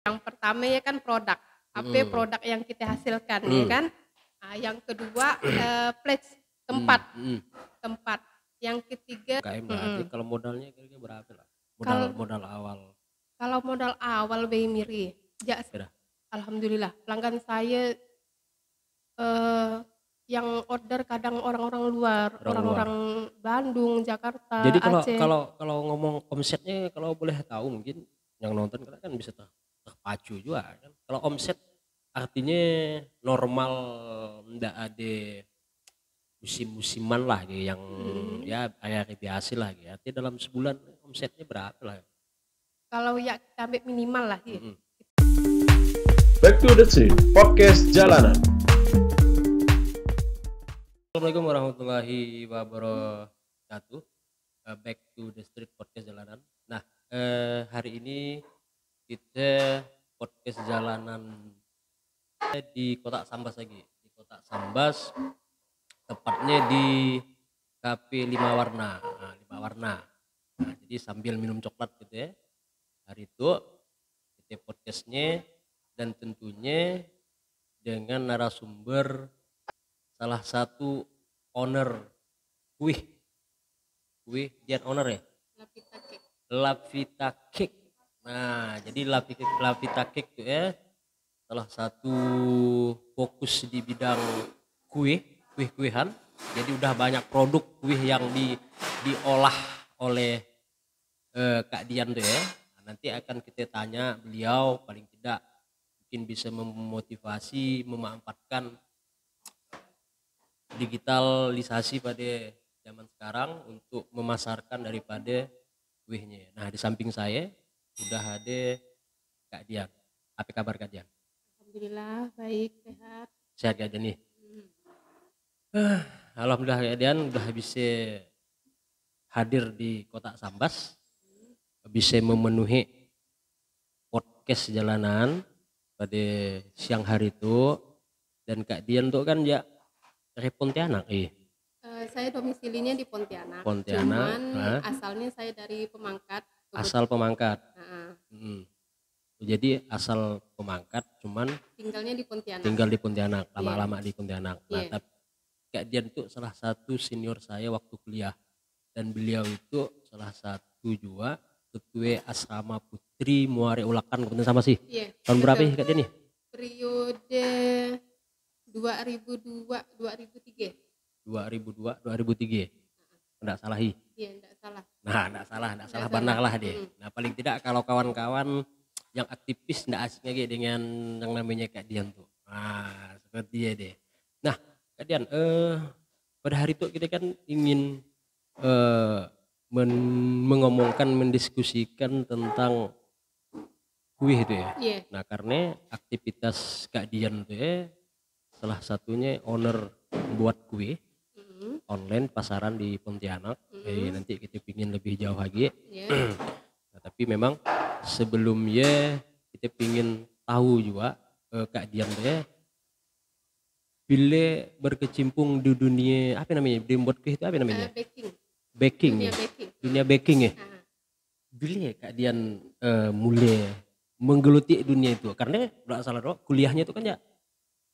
Yang pertama ya kan produk, apa produk yang kita hasilkan ya kan. Nah, yang kedua place tempat, Mhm. tempat. Yang ketiga UMKM berarti kalau modalnya kira-kira berapa lah? Modal kal modal awal kalau modal awal be Miri, ja kira? alhamdulillah pelanggan saya eh, yang order kadang orang-orang luar, Orang luar. orang-orang Bandung, Jadi Jakarta, kalau Aceh. kalau kalau ngomong omsetnya kalau boleh tahu mungkin yang nonton kan bisa terpacu juga kan. Kalau omset artinya normal ndak ada musim-musiman lah gitu yang Mm. ya hari biasa lah gitu. Artinya dalam sebulan omsetnya berapa lah? Kalau ya kita ambil minimal lah ya. Mm-mm. Back to the Street Podcast Jalanan. Assalamualaikum warahmatullahi wabarakatuh. Back to the Street Podcast Jalanan. Nah, hari ini kita podcast jalanan di Kota Sambas lagi. Di Kota Sambas, tepatnya di Cafe Lima Warna. Nah, Lima Warna. Nah, jadi sambil minum coklat gitu ya. Hari itu kita podcastnya dan tentunya dengan narasumber salah satu owner kuih Dian owner ya Lapita cake. Lavita Cake. Nah, jadi Lavita Cake itu ya salah satu fokus di bidang kuih-kuihan. Jadi udah banyak produk kuih yang diolah oleh Kak Dian tuh ya. Nah, nanti akan kita tanya beliau paling tidak mungkin bisa memotivasi memanfaatkan digitalisasi pada zaman sekarang untuk memasarkan daripada kuihnya. Nah, di samping saya sudah ada Kak Dian. Apa kabar Kak Dian? Alhamdulillah baik sehat. Sehat Kak Dian nih? Alhamdulillah Kak Dian udah bisa hadir di Kota Sambas, bisa memenuhi podcast jalanan pada siang hari itu. Dan Kak Dian tuh kan ya dari Pontianak Saya domisilinya di Pontianak, Pontianak, cuman asalnya saya dari Pemangkat. asal Pemangkat. Nah, Jadi asal Pemangkat cuman tinggalnya di Pontianak. tinggal di Pontianak, lama-lama di Pontianak. Nah, Iya. tapi Kak Dian itu salah satu senior saya waktu kuliah. Dan beliau itu salah satu juga ketua asrama putri Muare Ulakan kebetulan sama sih. Iya. Tahun berapa betul. ya Kak Dian nih? Periode 2002 2003. 2002 2003. Enggak salah hi. Iya, enggak salah. Nah, enggak salah Nggak benar salah. lah dia. Nah, paling tidak kalau kawan-kawan yang aktivis enggak asing lagi dengan yang namanya Kak Dian tuh. Nah, seperti dia deh. Nah, Kak Dian, pada hari itu kita kan ingin mengomongkan, mendiskusikan tentang kuih itu ya. Iya. Nah, karena aktivitas Kak Dian itu ya, salah satunya owner buat kue online pasaran di Pontianak. Nanti kita pingin lebih jauh lagi. Iya. Nah, tapi memang sebelumnya kita pingin tahu juga Kak Dian deh bila berkecimpung di dunia apa namanya di membuat kue itu apa namanya Baking. baking Dunia ya baking. dunia baking ya Nah, bila ya Kak Dian mulai menggeluti dunia itu karena nggak salah dong kuliahnya itu kan ya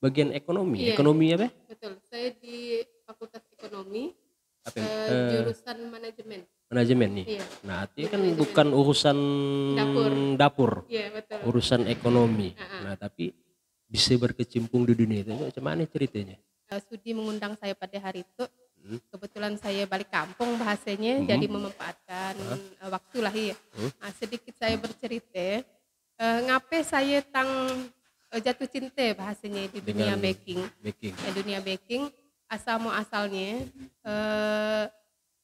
bagian ekonomi Iya. ekonomi apa betul. Saya di Fakultas Ekonomi, apa jurusan manajemen. manajemen nih. Iya. Nah, artinya kan Manajemen. bukan urusan dapur, Iya, betul. urusan ekonomi. Heeh. Nah, tapi bisa berkecimpung di dunia itu macam mana ceritanya? Sudi mengundang saya pada hari itu. Kebetulan saya balik kampung bahasanya, jadi memanfaatkan waktu lah ya. Nah, sedikit saya bercerita, ngapain saya jatuh cinta bahasanya di dunia Dengan baking. baking. Dunia baking asal muasalnya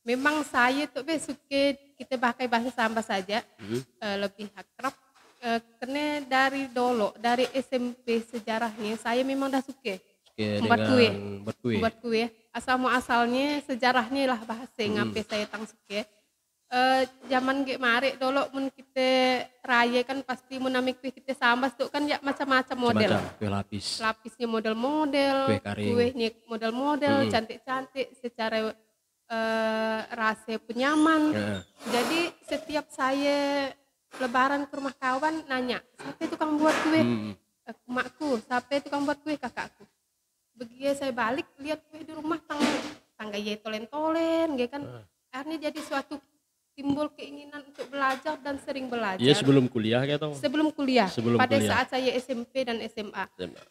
memang saya tuh suka kita pakai bahasa Samba saja, lebih akrab. Karena dari dulu dari SMP sejarahnya saya memang dah suka membuat kue. Membuat kue. Asal muasalnya sejarahnya lah bahasa ngapain saya suka. Zaman ge mare dulu mun kita raya kan pasti mun nami kue kita sambas tuh kan ya macam-macam model. Kue lapis. Lapisnya model-model, Kue kering. kuehnya model-model, cantik-cantik secara rasa penyaman. Jadi setiap saya lebaran ke rumah kawan nanya, siapa tukang buat kue? Emakku, siapa tukang buat kue? Kakakku. Begitu saya balik lihat kue di rumah tangga ye tolen-tolen, gitu kan. Akhirnya jadi suatu timbul keinginan untuk belajar dan sering belajar. Iya sebelum kuliah gitu. Sebelum kuliah. Pada kuliah. saat saya SMP dan SMA.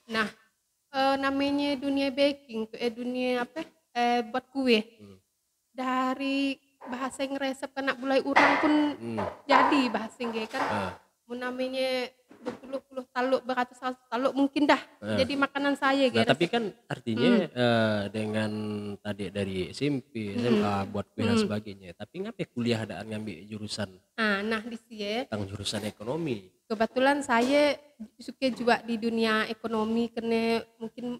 Nah, namanya dunia baking, dunia buat kue. Dari bahasa yang resep kena bulai urang pun jadi bahasa yang kan. Namanya berpuluh-puluh taluk, beratus-ratus taluk mungkin dah jadi makanan saya gitu. Nah, tapi kan artinya dengan tadi dari SMP, SMA buat kue dan sebagainya. Tapi ngapain kuliah ada ngambil jurusan? Nah di sini tentang jurusan ekonomi. Kebetulan saya suka juga di dunia ekonomi karena mungkin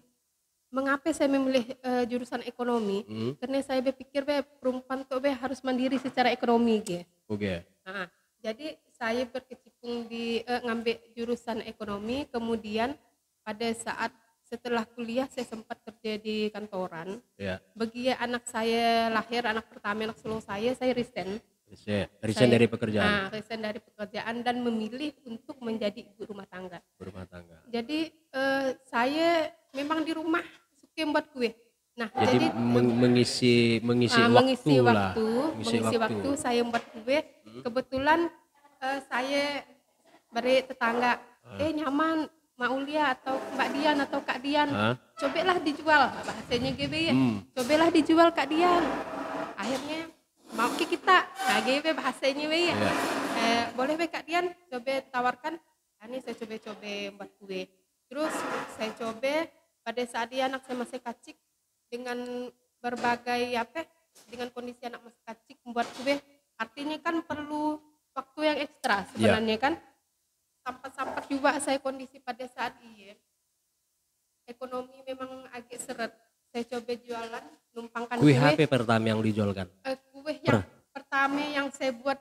mengapa saya memilih jurusan ekonomi? Karena saya berpikir perempuan tuh harus mandiri secara ekonomi gitu. Oke. Nah, jadi saya berkecimpung di ngambil jurusan ekonomi, kemudian pada saat setelah kuliah saya sempat kerja di kantoran. Bagi anak saya lahir, anak pertama, anak sulung saya resign. Resign dari pekerjaan. Resign dari pekerjaan dan memilih untuk menjadi ibu rumah tangga. Jadi saya memang di rumah suka membuat kue. Nah, jadi mengisi waktu saya membuat kue. Kebetulan saya beri tetangga, nyaman Maulia atau Mbak Dian atau Kak Dian, cobalah dijual, bahasanya GB ya, cobalah dijual Kak Dian. Akhirnya mau ke kita, GB bahasanya ya, boleh Kak Dian, coba tawarkan. Ini saya coba buat kue. Terus saya coba pada saat dia anak saya masih kecil dengan berbagai dengan kondisi anak masih kecil membuat kue, artinya kan perlu waktu yang ekstra sebenarnya kan. Sampai juga saya kondisi pada saat ini ekonomi memang agak seret. Saya coba jualan, numpangkan kue. HP pertama yang dijualkan? Kue yang pertama yang saya buat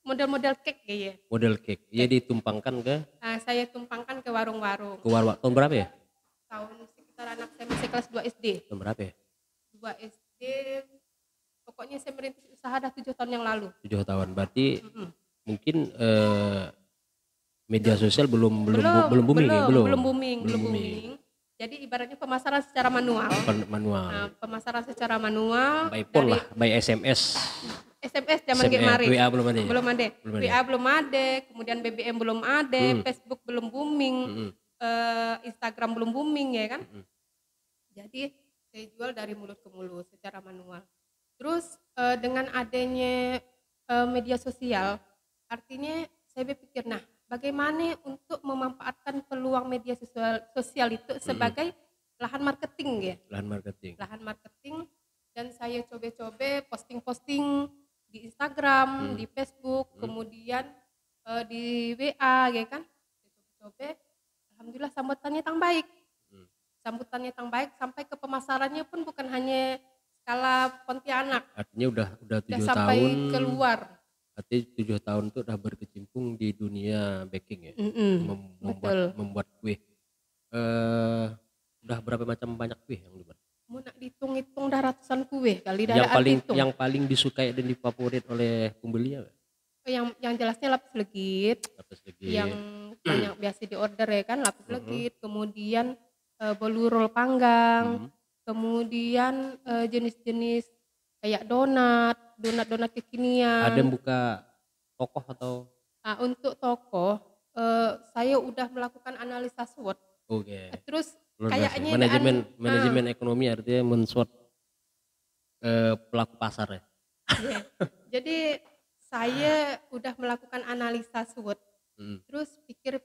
model-model cake ya. Model cake. Iya ditumpangkan ke? Saya tumpangkan ke warung-warung. Ke warung. Tahun berapa ya? Tahun sekitar anak saya masih kelas 2 SD. Tahun berapa ya? 2 SD. Pokoknya saya merintis usaha dah 7 tahun yang lalu. 7 tahun. Berarti mungkin media sosial belum booming. Jadi ibaratnya pemasaran secara manual. Pemasaran secara manual. By phone lah, by SMS. SMS zaman kemarin. WA belum ada. WA belum ada, kemudian BBM belum ada, Facebook belum booming, Instagram belum booming ya kan. Jadi saya jual dari mulut ke mulut secara manual. Terus dengan adanya media sosial, artinya saya berpikir, nah bagaimana untuk memanfaatkan peluang media sosial itu sebagai lahan marketing ya. Lahan marketing dan saya coba-coba posting-posting di Instagram, di Facebook, kemudian di WA ya kan. Coba, alhamdulillah sambutannya yang baik. Sampai ke pemasarannya pun bukan hanya skala Pontianak. Artinya udah 7 sampai tahun keluar. Artinya 7 tahun itu udah berkecimpung di dunia baking ya. Membuat kue. Udah berapa macam banyak kue yang dibuat? Mau nak dihitung-hitung dah ratusan kue kali yang paling disukai dan difavorit oleh pembeli ya? Yang jelasnya lapis legit. Yang banyak biasa diorder ya kan, lapis legit, kemudian bolu roll panggang, kemudian jenis-jenis kayak donat kekinian. Ada buka toko atau? Untuk toko saya udah melakukan analisa SWOT. Oke. Terus kayaknya manajemen ekonomi artinya men-SWOT pelaku pasar ya. Jadi saya udah melakukan analisa SWOT. Terus pikir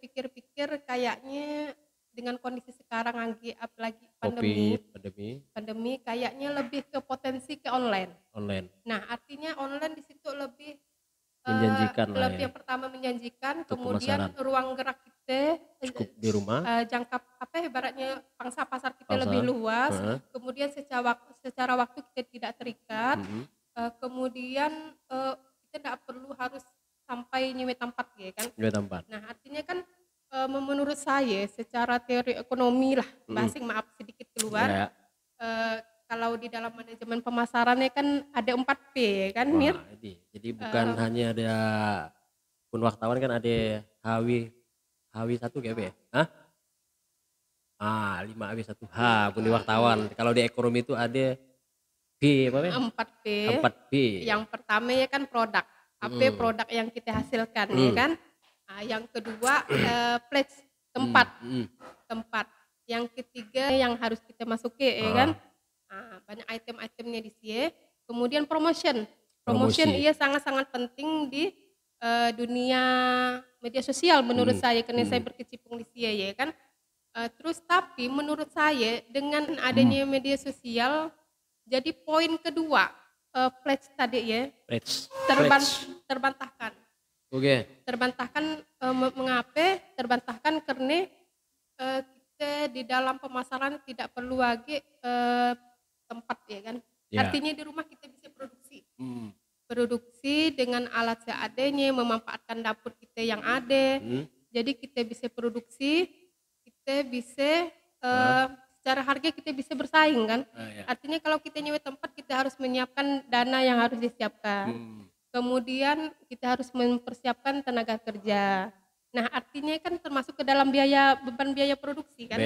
kayaknya dengan kondisi sekarang apalagi pandemi kayaknya lebih ke potensi ke online. Nah, artinya online di situ lebih menjanjikan yang pertama menjanjikan, kemudian ruang gerak kita cukup di rumah, jangka ibaratnya pangsa pasar kita lebih luas, kemudian secara waktu kita tidak terikat, kemudian kita tidak perlu harus sampai nyewa tempat ya kan. Nah, artinya kan menurut saya secara teori ekonomi lah, maaf sedikit keluar. Kalau di dalam manajemen pemasarannya kan ada 4P kan, Mir? Jadi bukan hanya ada Pun wartawan kan ada HW1 kayak apa ya? Hah? 5W1H pun di wartawan. Kalau di ekonomi itu ada B apa ya? 4P. 4B. Yang pertama ya kan produk. AP produk yang kita hasilkan ya kan. Nah, yang kedua place tempat. Tempat. Yang ketiga yang harus kita masuki ya kan. Nah, banyak item-itemnya di sini. Kemudian promotion. Promotion iya sangat-sangat penting di dunia media sosial menurut saya karena saya berkecimpung di sini ya kan. Terus tapi menurut saya dengan adanya media sosial jadi poin kedua pledge tadi ya terbantahkan. Oke. Terbantahkan mengapa? Terbantahkan karena kita di dalam pemasaran tidak perlu lagi tempat ya kan. Artinya di rumah kita bisa produksi. Produksi dengan alat seadanya, memanfaatkan dapur kita yang ada. Jadi kita bisa produksi, kita bisa secara harga kita bisa bersaing kan. Artinya kalau kita nyewa tempat kita harus menyiapkan dana yang harus disiapkan. Kemudian kita harus mempersiapkan tenaga kerja. Nah artinya kan termasuk ke dalam beban biaya produksi kan.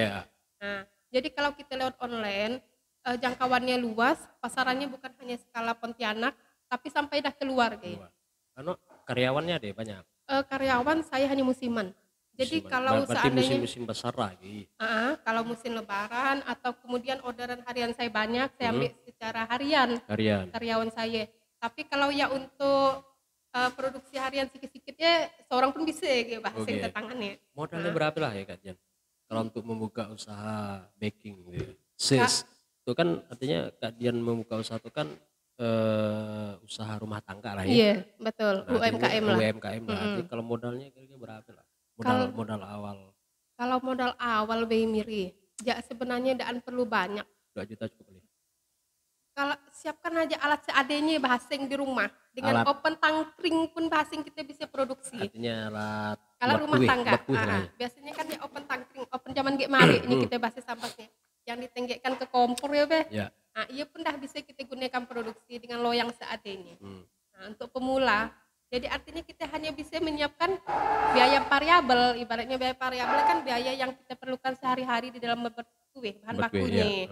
Nah jadi kalau kita lewat online jangkauannya luas, pasarannya bukan hanya skala Pontianak tapi sampai dah keluar gitu. Karena karyawannya ada banyak. Karyawan saya hanya musiman. Jadi kalau seandainya musim besar lagi. Kalau musim lebaran atau kemudian orderan harian saya banyak, saya ambil secara harian. Karyawan saya. Tapi kalau ya untuk produksi harian sedikit-sedikit ya seorang pun bisa gitu bahasa ke tangannya. Modalnya berapa lah ya Kak Dian? Kalau untuk membuka usaha baking gitu. Sis. Itu kan artinya Kak Dian membuka usaha itu kan usaha rumah tangga lah ya. Iya, betul. Nah, UMKM lah. UMKM lah. Jadi kalau modalnya kira-kira berapa lah? Modal awal. Kalau modal awal Miri, ya sebenarnya tidak perlu banyak. 2 juta cukup nih. Kalau siapkan aja alat seadanya bahasing di rumah. Dengan open tangkring pun bahasing kita bisa produksi. Artinya alat rumah tangga. Biasanya kan ya open tangkring, open zaman mari ini kita bahas sampahnya. Yang ditenggekkan ke kompor ya Be. Ya. Nah, iya pun dah bisa kita gunakan produksi dengan loyang seadanya. Nah, untuk pemula, jadi artinya kita hanya bisa menyiapkan biaya variabel. Ibaratnya biaya variabel kan biaya yang kita perlukan sehari-hari di dalam membuat kue, bahan bakunya.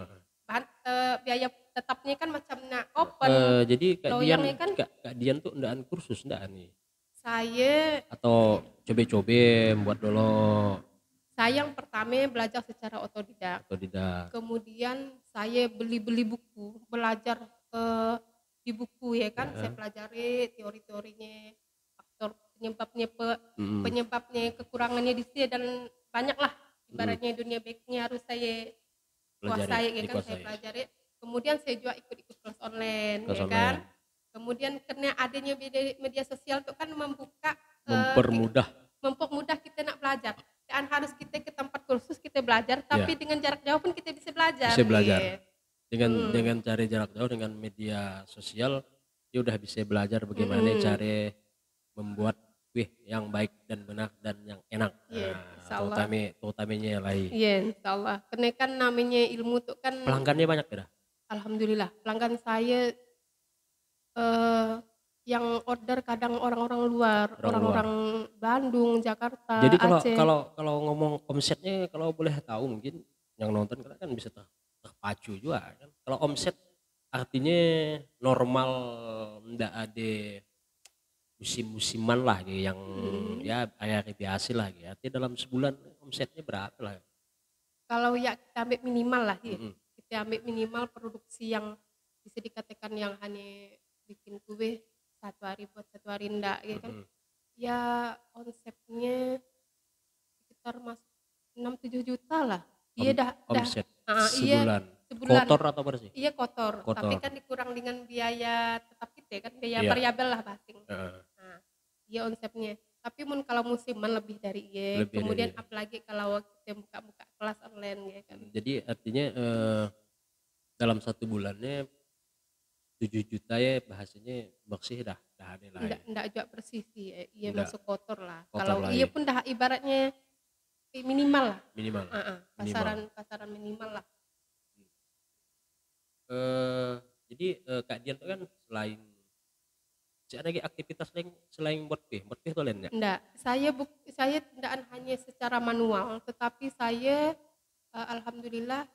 Biaya tetapnya kan macamnya open. Jadi Kak Dian tuh ndaan kursus ndaan nih? Saya atau coba-coba buat dulu. Saya yang pertama belajar secara otodidak. Kemudian saya beli buku, belajar di buku ya kan. Saya pelajari teori-teorinya, faktor penyebabnya, kekurangannya di sini dan banyaklah ibaratnya dunia backingnya harus saya kuasai ya kan. Saya pelajari. Kemudian saya juga ikut kelas online ya kan. Kemudian karena adanya media sosial itu kan mempermudah kita nak belajar. Dan harus kita ke tempat kursus kita belajar, tapi dengan jarak jauh pun kita bisa belajar. Dengan cari jarak jauh dengan media sosial, dia udah bisa belajar bagaimana cara membuat kue yang baik dan benar dan yang enak. Terutamanya lain. Iya, insyaallah. Karena kan namanya ilmu tuh kan. Pelanggannya banyak tidak? Alhamdulillah, pelanggan saya yang order kadang orang-orang luar, orang-orang Bandung, Jakarta, jadi Aceh. kalau ngomong omsetnya kalau boleh tahu mungkin yang nonton kan bisa terpacu juga kan. Kalau omset artinya normal, ndak ada musim-musiman lah gitu, yang ya hari biasa lah gitu. Artinya dalam sebulan omsetnya berapa lah? Kalau ya kita ambil minimal lah ya. Kita ambil minimal produksi yang bisa dikatakan yang hanya bikin kue satu hari buat satu hari enggak ya kan. Ya omsetnya sekitar 6-7 juta lah. Iya omset sebulan. Kotor atau bersih? Iya kotor. Tapi kan dikurang dengan biaya tetap kita kan, biaya variabel lah basing. Nah, iya omsetnya. Tapi kalau musiman lebih dari kemudian apalagi kalau kita buka kelas online ya kan. Jadi artinya dalam satu bulannya 7 juta ya bahasanya bersih dah ada lah. Enggak juga bersih sih, iya masuk kotor lah. Kalau iya pun dah ibaratnya minimal lah. Pasaran minimal lah. Jadi Kak Dian tuh kan selain Ada lagi aktivitas lain selain buat kue itu lainnya? Enggak, saya tidak hanya secara manual, tetapi saya alhamdulillah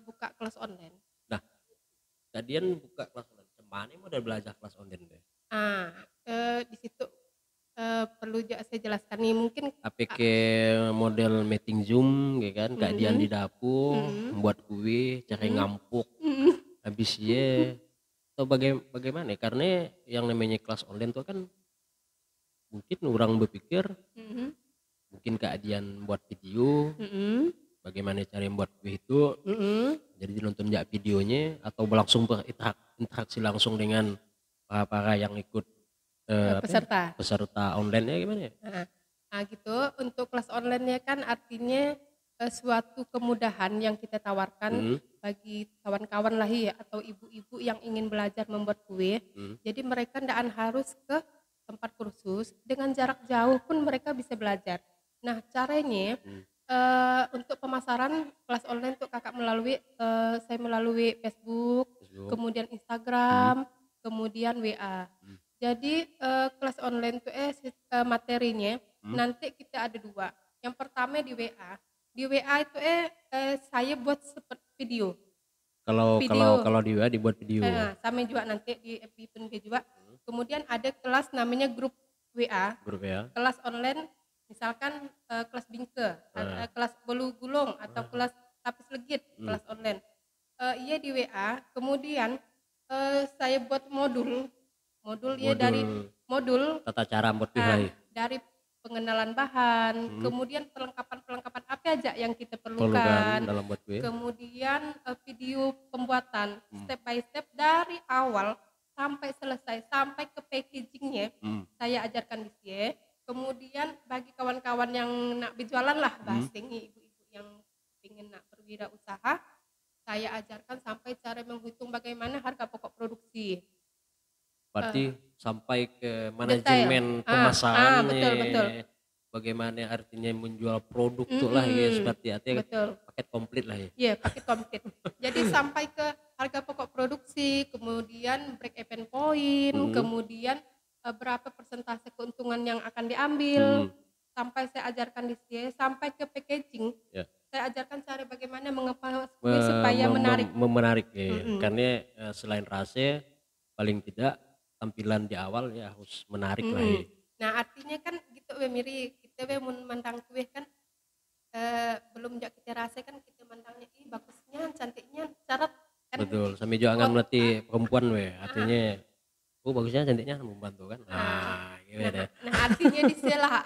buka kelas online. Nah, kalian buka kelas online. Cemana model belajar kelas online deh? Di situ perlu juga saya jelaskan nih mungkin APK model meeting Zoom ya kan, kalian di dapur membuat kue, cara ngampuk. Habis ya atau bagaimana? Karena yang namanya kelas online itu kan mungkin orang berpikir mungkin keadian buat video, bagaimana cara membuat kue itu, jadi nonton ya videonya atau langsung berinteraksi langsung dengan para yang ikut peserta online ya gimana ya? Gitu untuk kelas online-nya kan artinya suatu kemudahan yang kita tawarkan bagi kawan-kawan lah ya atau ibu-ibu yang ingin belajar membuat kue. Jadi mereka tidak harus ke tempat kursus, dengan jarak jauh pun mereka bisa belajar. Nah caranya untuk pemasaran kelas online untuk kakak saya melalui Facebook, kemudian Instagram, kemudian WA. Jadi kelas online itu materinya nanti kita ada 2. Yang pertama di WA. Di WA itu saya buat seperti video. Kalau di WA dibuat video. Sama juga nanti di FB pun juga. Kemudian ada kelas namanya grup WA. Kelas online misalkan kelas bingke, kelas bolu gulung atau kelas lapis legit, kelas online. Iya di WA. Kemudian saya buat modul ya dari modul tata cara buat kue. Dari pengenalan bahan, kemudian perlengkapan apa aja yang kita perlukan dalam buat kue. Kemudian video pembuatan step by step dari awal sampai selesai sampai ke packagingnya saya ajarkan di sini. Kemudian bagi kawan-kawan yang nak berjualan lah bahasing ibu-ibu yang ingin nak berwirausaha, saya ajarkan sampai cara menghitung bagaimana harga pokok produksi. Berarti sampai ke manajemen pemasaran, betul. Bagaimana artinya menjual produk tuh lah ya seperti paket komplit lah ya. Iya paket komplit. Jadi sampai ke harga pokok produksi, kemudian break even point, kemudian berapa persentase keuntungan yang akan diambil, sampai saya ajarkan di sini sampai ke packaging. Saya ajarkan cara bagaimana mengemas kue supaya menarik ya. Karena selain rasa paling tidak tampilan di awal ya harus menarik lah ya. Nah artinya kan gitu Miri, kita memandang kue kan belum kita rasa kan kita mandangnya bagusnya, cantiknya, syarat kan. Betul, sampai juga nggak melatih perempuan artinya bagusnya cantiknya membantu kan. Nah artinya di sela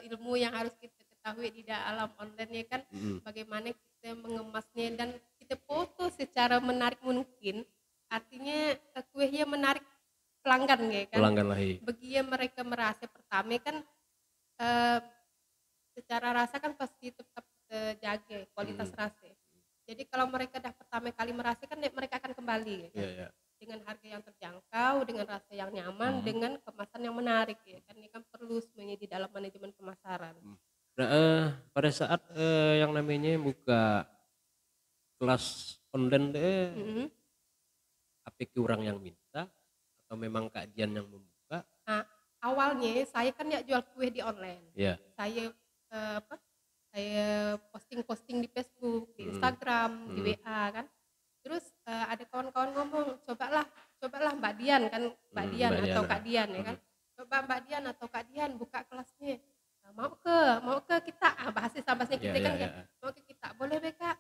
ilmu yang harus kita ketahui di dalam online ya kan, bagaimana kita mengemasnya dan kita foto secara menarik mungkin. Artinya kuenya menarik pelanggan ya kan. Pelanggan lah. Bagi mereka merasa pertama kan secara rasa kan pasti tetap terjaga kualitas rasa. Jadi kalau mereka dah pertama kali merasa kan mereka akan kembali ya kan? Dengan harga yang terjangkau, dengan rasa yang nyaman, dengan kemasan yang menarik ya kan. Ini kan perlu semuanya di dalam manajemen pemasaran. Nah, pada saat yang namanya buka kelas online apakah orang yang minta atau memang kajian yang membuka? Awalnya saya kan ya jual kue di online. Saya saya posting di Facebook, di Instagram, di WA kan. Terus ada kawan-kawan ngomong, cobalah Mbak Dian kan, Mbak Dian atau Kak Dian ya kan. Coba Mbak Dian atau Kak Dian buka kelasnya. Mau ke kita, bahasa-bahasanya kita kan mau ke kita, boleh Kak.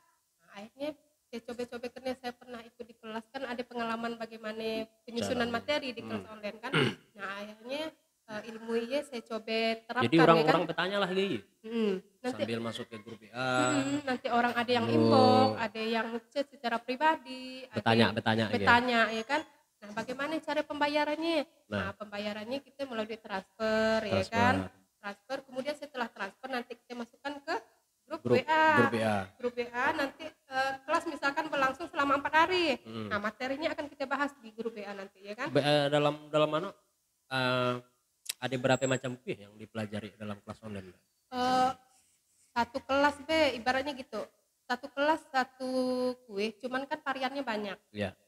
Akhirnya saya coba-coba karena saya pernah ikut di kelas kan ada pengalaman bagaimana penyusunan materi di kelas online kan. Nah akhirnya ilmunya saya coba terapkan. Jadi orang-orang bertanya lah lagi. Nanti, sambil masuk ke grup WA. Nanti orang ada yang inbox, ada yang chat secara pribadi, bertanya ya kan. Nah bagaimana cara pembayarannya? Nah pembayarannya kita melalui transfer ya kan. Transfer kemudian setelah transfer nanti kita masukkan ke grup WA nanti kelas misalkan berlangsung selama 4 hari. Nah materinya akan kita bahas di grup WA nanti ya kan. Dalam mana ada berapa macam kue yang dipelajari dalam kelas online? Satu kelas ibaratnya gitu. Satu kelas satu kue, cuman kan variannya banyak.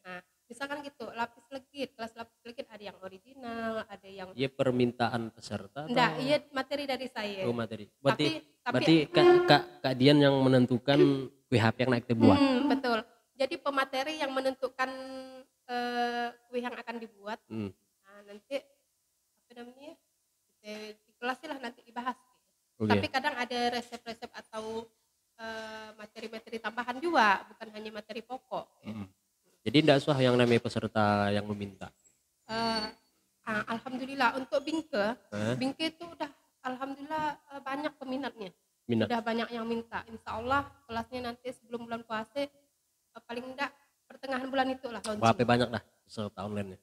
Nah misalkan gitu, kelas lapis ada yang original, ada yang Iya permintaan peserta enggak, atau iya materi dari saya. oh materi. Berarti Tapi Kak Dian yang menentukan kue HP yang naik dibuat. betul. Jadi pemateri yang menentukan kue yang akan dibuat. Nah, nanti apa namanya? Di kelas lah nanti dibahas. Tapi kadang ada resep-resep atau materi-materi tambahan juga, bukan hanya materi pokok. Jadi tidak usah yang namanya peserta yang meminta. Alhamdulillah untuk bingke itu udah alhamdulillah banyak peminatnya. Udah banyak yang minta. Insya Allah kelasnya nanti sebelum bulan puasa paling enggak pertengahan bulan itu lah launching. Berapa banyak dah peserta online-nya?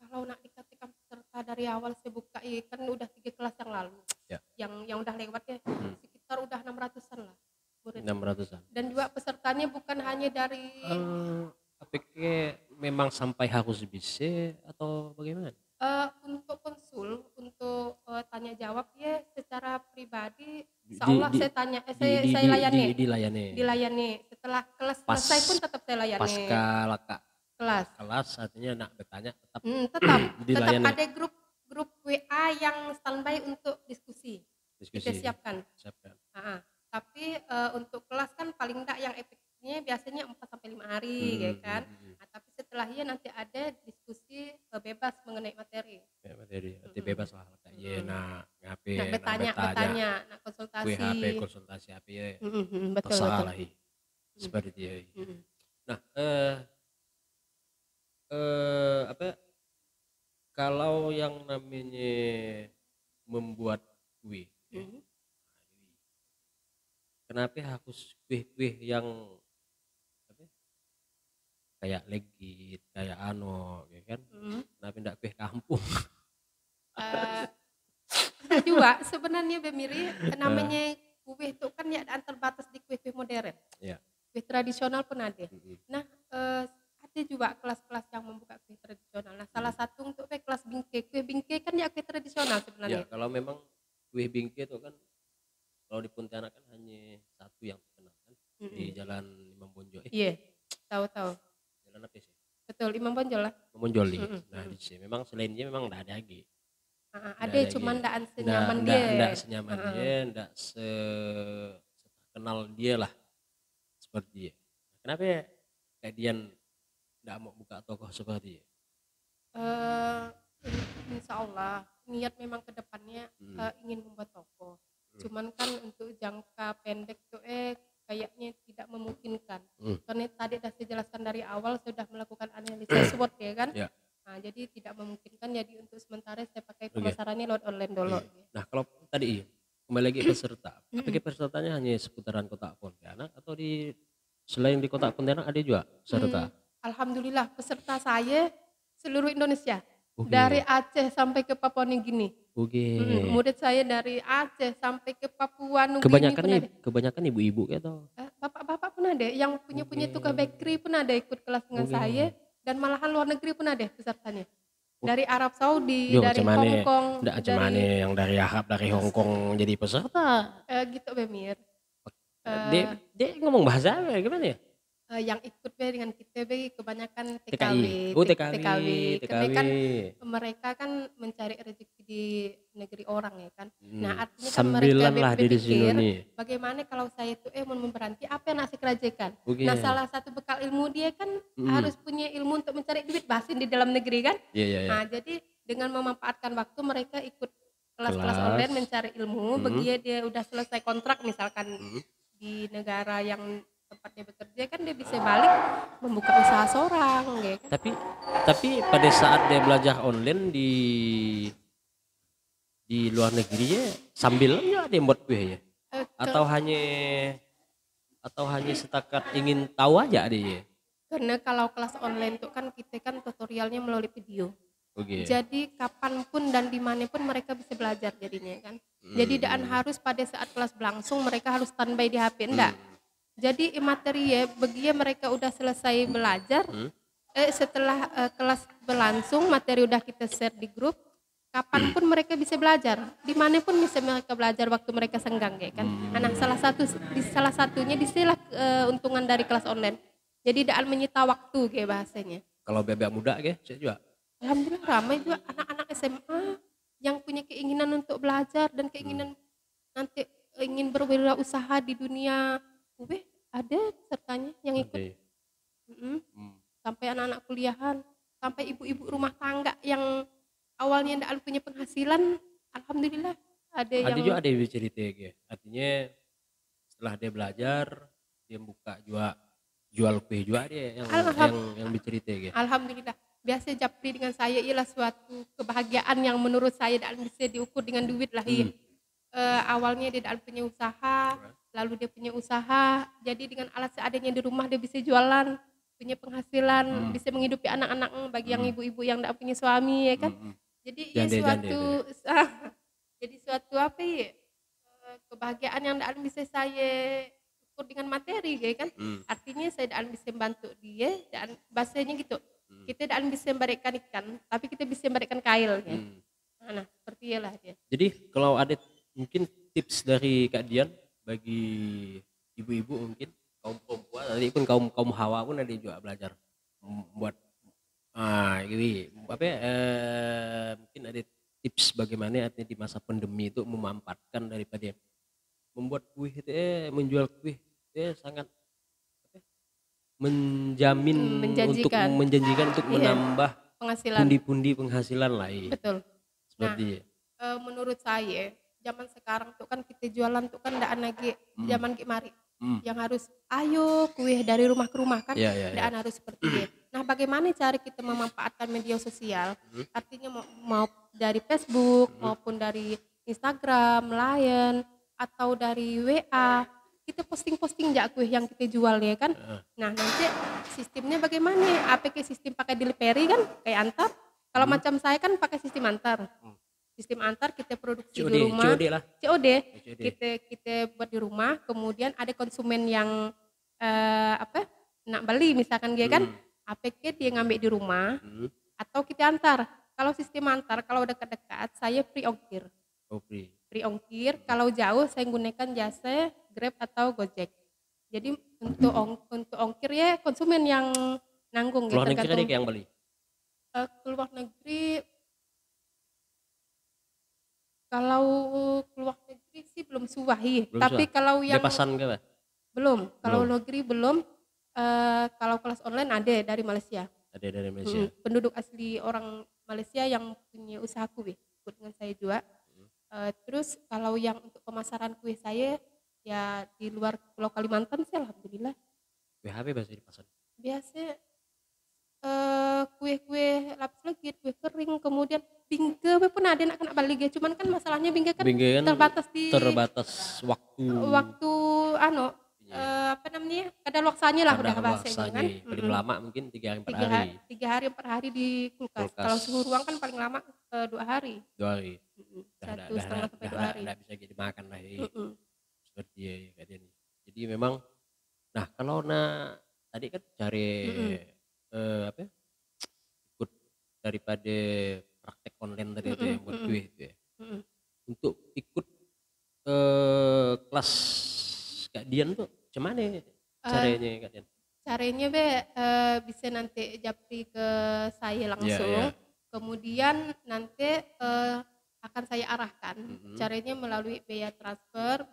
Kalau nak dikatakan peserta dari awal saya buka kan udah 3 kelas yang lalu. Ya. Yang udah lewat ya sekitar udah 600-an lah. 600-an. Dan juga pesertanya bukan hanya dari apakah memang sampai harus bisa atau bagaimana? Untuk konsul, untuk tanya jawab ya secara pribadi, insya saya tanya, saya dilayani. Setelah kelas selesai pun tetap saya layani. Pasca kelas artinya nak bertanya tetap ada grup WA yang standby untuk diskusi. Kita siapkan. Tapi untuk kelas kan paling enggak yang efeknya biasanya 4-5 hari ya kan. Tapi setelahnya nanti ada diskusi bebas mengenai materi. Berarti bebas lah ya nak bertanya, nak konsultasi. Konsultasi apa ya. Betul. Seperti itu. Nah, kalau yang namanya membuat kue, kenapa harus kue-kue yang kayak legit, kayak ya kan? Kenapa tidak kue kampung? Juga sebenarnya Bemiri namanya kue itu kan ya terbatas di kue-kue modern. Yeah. Kue tradisional pun ada. Nah, ada juga kelas-kelas yang membuka kue tradisional. Nah, salah satu untuk kelas bingke. Kue bingke kan ya kue tradisional sebenarnya. Ya, kalau memang kue bingke itu kan kalau di Pontianak kan hanya satu yang terkenal kan di Jalan Imam Bonjol. Iya, tahu. Jalan apa sih? Betul, Imam Bonjol lah. Imam Bonjol. Nah, di sini memang selainnya memang enggak ada lagi. Ada cuman enggak senyaman dia. Enggak senyaman dia, enggak sekenal dia lah. Seperti dia. Kenapa ya kayak Dian enggak mau buka toko seperti dia? Insya Allah niat memang kedepannya ingin membuat toko. Cuman kan untuk jangka pendek tuh kayaknya tidak memungkinkan. Karena tadi sudah saya jelaskan dari awal saya sudah melakukan analisis SWOT ya kan. Yeah. Nah, jadi tidak memungkinkan, jadi untuk sementara saya pakai pemasarannya lewat online dulu. Nah, kalau tadi kembali lagi peserta, apakah pesertanya hanya seputaran kota Pontianak atau selain di kota Pontianak ada juga peserta? Alhamdulillah peserta saya seluruh Indonesia. Dari Aceh sampai ke Papua Nugini. Murid saya dari Aceh sampai ke Papua Nugini. Kebanyakan ibu-ibu gitu. Bapak-bapak pun ada, yang punya tukang bakery pun ada ikut kelas dengan saya, dan malahan luar negeri pun ada pesertanya. Dari Arab Saudi, dari Hong Kong. Yang dari Arab, dari Hong Kong jadi peserta. Gitu Bemir. Dia ngomong bahasa apa gimana ya? Yang ikut dengan kita kebanyakan TKW. Karena kan mereka kan mencari rezeki di negeri orang ya kan. Nah artinya kan mereka berpikir bagaimana kalau saya itu mau memberhenti apa yang nasi kerjakan. Nah salah satu bekal ilmu dia kan harus punya ilmu untuk mencari duit basin di dalam negeri kan. Nah jadi dengan memanfaatkan waktu mereka ikut kelas-kelas online mencari ilmu. Begitu dia udah selesai kontrak misalkan di negara yang tempatnya bekerja kan dia bisa balik membuka usaha seorang gitu. Tapi pada saat dia belajar online di luar negeri ya sambilnya dia buat kue ya. Atau hanya setakat ingin tahu aja dia. Karena kalau kelas online itu kan kita kan tutorialnya melalui video. Jadi kapanpun dan dimanapun mereka bisa belajar jadinya kan. Jadi dan harus pada saat kelas berlangsung mereka harus standby di HP enggak. Jadi materi ya bagi mereka udah selesai belajar, setelah kelas berlangsung materi udah kita share di grup, kapanpun mereka bisa belajar, dimanapun bisa mereka belajar waktu mereka senggang kayak kan. Nah salah satunya disinilah untungan dari kelas online. Jadi tidak menyita waktu kayak bahasanya. Kalau bebek muda kayak saya juga. Alhamdulillah ramai juga anak-anak SMA yang punya keinginan untuk belajar dan keinginan nanti ingin berwirausaha di dunia kue, ada pesertanya yang ikut. Ada. Mm-mm. Sampai anak-anak kuliahan, sampai ibu-ibu rumah tangga yang awalnya tidak punya penghasilan, alhamdulillah ada Ada yang juga ada yang cerita gitu. Artinya setelah dia belajar, dia buka jual kue juga dia yang bercerita gitu. alhamdulillah. Biasa japri dengan saya ialah suatu kebahagiaan yang menurut saya tidak bisa diukur dengan duit lah. Iya. Awalnya dia tidak punya usaha, lalu dia punya usaha, jadi dengan alat seadanya di rumah dia bisa jualan, punya penghasilan, bisa menghidupi anak-anak bagi yang ibu-ibu yang tidak punya suami ya kan. Jadi ya suatu jadi suatu apa ya, kebahagiaan yang tidak bisa saya ukur dengan materi ya kan. Artinya saya tidak bisa membantu dia dan bahasanya gitu. Kita tidak bisa memberikan ikan, tapi kita bisa memberikan kail ya. Nah, seperti itulah dia. Jadi kalau ada mungkin tips dari Kak Dian bagi ibu-ibu, mungkin kaum perempuan, tadi pun kaum hawa pun ada juga belajar membuat gitu apa ya, mungkin ada tips bagaimana artinya di masa pandemi itu memanfaatkan daripada membuat kue itu menjual kue itu sangat menjanjikan untuk menambah penghasilan, pundi-pundi penghasilan lah. Betul. Seperti menurut saya zaman sekarang tuh kan kita jualan tuh kan tidak lagi zaman mari yang harus ayo kue dari rumah ke rumah kan, tidak harus seperti itu. Nah, bagaimana cara kita memanfaatkan media sosial? Artinya mau dari Facebook maupun dari Instagram, Line atau dari WA, kita posting jak kue yang kita jual ya kan. Nah, nanti sistemnya bagaimana? Apakah sistem pakai delivery kan kayak antar? Kalau macam saya kan pakai sistem antar. Sistem antar kita produksi di rumah. COD. Kita buat di rumah, kemudian ada konsumen yang nak beli misalkan dia kan, apakah dia ngambil di rumah atau kita antar. Kalau sistem antar, kalau dekat-dekat saya free ongkir. Free ongkir, kalau jauh saya gunakan jasa Grab atau Gojek. Jadi untuk ongkir ya konsumen yang nanggung. Keluar negeri ada yang beli? Keluar negeri, kalau keluar negeri sih belum suwahi. Tapi kalau yang pesan ke? Belum. Kalau negeri belum. Kalau kelas online ada dari Malaysia. Ada dari Malaysia. Penduduk asli orang Malaysia yang punya usaha kue ikut dengan saya juga. Terus kalau yang untuk pemasaran kue saya ya di luar Pulau Kalimantan sih alhamdulillah. BHB biasa dipasang? Biasa kue-kue lapis legit, kue kering, kemudian bingke pun ada nak kena balik ya. Cuman kan masalahnya bingke kan terbatas waktu apa namanya, kadaluarsanya lah udah bahasanya kan. Paling lama mungkin 3 hari 4 hari. 3 hari 4 hari di kulkas. Kalau suhu ruang kan paling lama 2 hari. 2 hari. 1,5 sampai 2 hari. Tidak bisa dimakan lah. Seperti ya. Jadi memang, nah kalau tadi kan cari ikut daripada praktek online tadi itu yang buat kue itu ya. Untuk ikut kelas Kak Dian tuh cuman caranya Kak Dian? Caranya bisa nanti japri ke saya langsung. Kemudian nanti akan saya arahkan. Caranya melalui biaya transfer,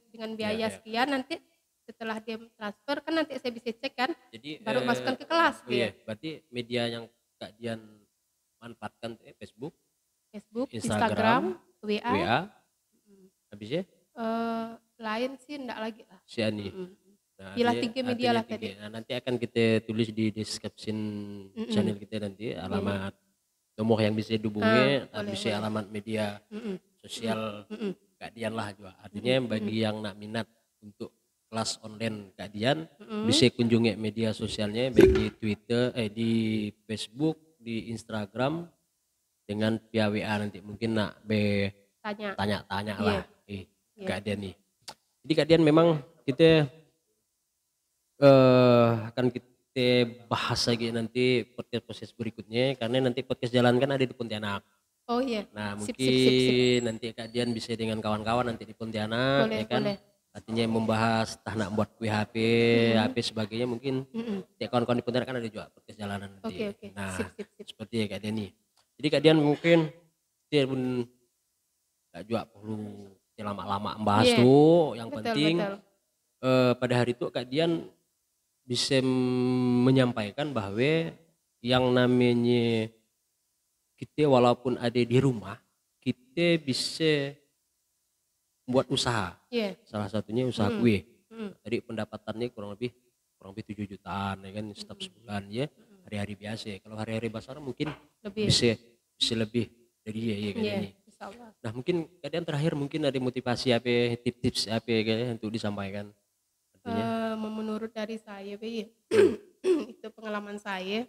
dengan biaya sekian, nanti setelah dia transfer kan nanti saya bisa cek kan. Jadi baru masukkan ke kelas. Berarti media yang Kak Dian manfaatkan Facebook, Instagram, WA. Habisnya? Lain sih enggak lagi lah. Siani. Nah, 3 media lah tadi. Nah, nanti akan kita tulis di description channel kita nanti alamat nomor yang bisa dihubungi, bisa alamat media sosial Kak Dian lah juga. Artinya bagi yang nak minat untuk kelas online Kak Dian bisa kunjungi media sosialnya baik di Twitter, di Facebook, di Instagram dengan via WA nanti mungkin nak tanya-tanya lah Kak Dian nih. Jadi Kak Dian memang kita akan kita bahas lagi nanti podcast berikutnya karena nanti podcast jalan kan ada di Pontianak. Oh iya. Nah mungkin nanti Kak Dian bisa dengan kawan-kawan nanti di Pontianak. Boleh, ya kan. boleh. artinya membahas tak nak buat kue HP, HP sebagainya mungkin ya kawan-kawan di Pontianak kan ada juga podcast jalanan nanti. Oke. Nah, Sip. seperti ya Kak Dian nih. Jadi Kak Dian mungkin dia pun gak juga perlu lama-lama membahas tuh, yang penting pada hari itu Kak Dian bisa menyampaikan bahwa yang namanya kita walaupun ada di rumah, kita bisa buat usaha. Salah satunya usaha kue. Tadi pendapatannya kurang lebih 7 jutaan ya kan setiap sebulan ya. Hari-hari biasa. Kalau hari-hari besar mungkin bisa lebih dari dia ya kan ini. Nah, mungkin kadang terakhir mungkin ada motivasi apa, tips-tips apa ya untuk disampaikan. Menurut dari saya itu pengalaman saya,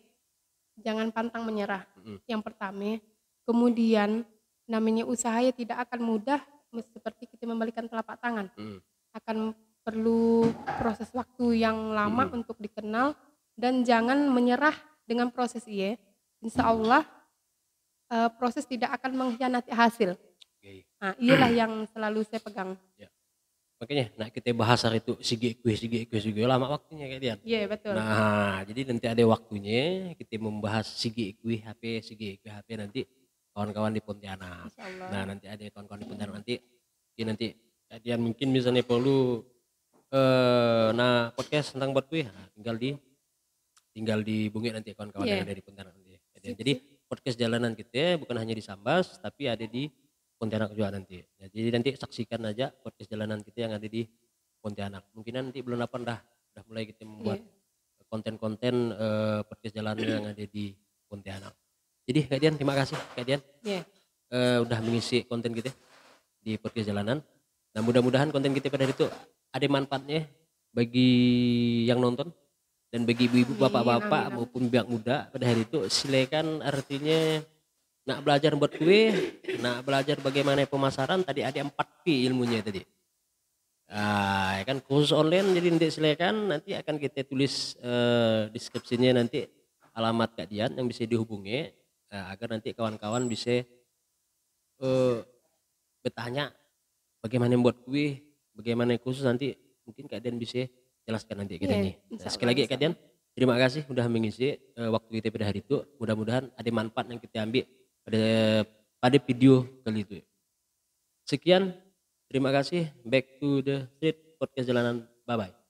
jangan pantang menyerah. Yang pertama, kemudian namanya usaha ya tidak akan mudah seperti kita membalikan telapak tangan. Akan perlu proses waktu yang lama untuk dikenal, dan jangan menyerah dengan proses ini. Insya Allah proses tidak akan mengkhianati hasil. Nah, inilah yang selalu saya pegang. Ya. Makanya kita bahas hari itu sige kue lama waktunya Kak Dian. Iya, betul. Nah, jadi nanti ada waktunya kita membahas sige kue HP nanti kawan-kawan di Pontianak. Nah, nanti ada kawan-kawan di Pontianak nanti Dian mungkin misalnya perlu podcast tentang buat kue, tinggal di Bungit nanti kawan-kawan yang ada di Pontianak nanti. Jadi podcast jalanan kita bukan hanya di Sambas tapi ada di Pontianak juga nanti. Ya, jadi nanti saksikan aja podcast jalanan kita yang ada di Pontianak. Mungkin nanti bulan 8 dah mulai kita membuat konten-konten podcast jalanan yang ada di Pontianak. Jadi Kak Dian, terima kasih Kak Dian. Udah mengisi konten kita di podcast jalanan. Nah, mudah-mudahan konten kita pada hari itu ada manfaatnya bagi yang nonton dan bagi ibu-ibu, bapak-bapak maupun pihak muda pada hari itu. Silakan, artinya nak belajar buat kue, nak belajar bagaimana pemasaran, tadi ada 4P ilmunya tadi. Ya kan, khusus online, jadi nanti silakan, nanti akan kita tulis deskripsinya nanti alamat Kak Dian yang bisa dihubungi agar nanti kawan-kawan bisa bertanya bagaimana membuat kue, bagaimana khusus, nanti mungkin Kak Dian bisa jelaskan nanti kita nih. Sekali lagi Kak Dian, terima kasih sudah mengisi waktu kita pada hari itu. Mudah-mudahan ada manfaat yang kita ambil pada video kali itu. Sekian, terima kasih. Back to the street podcast jalanan. Bye bye.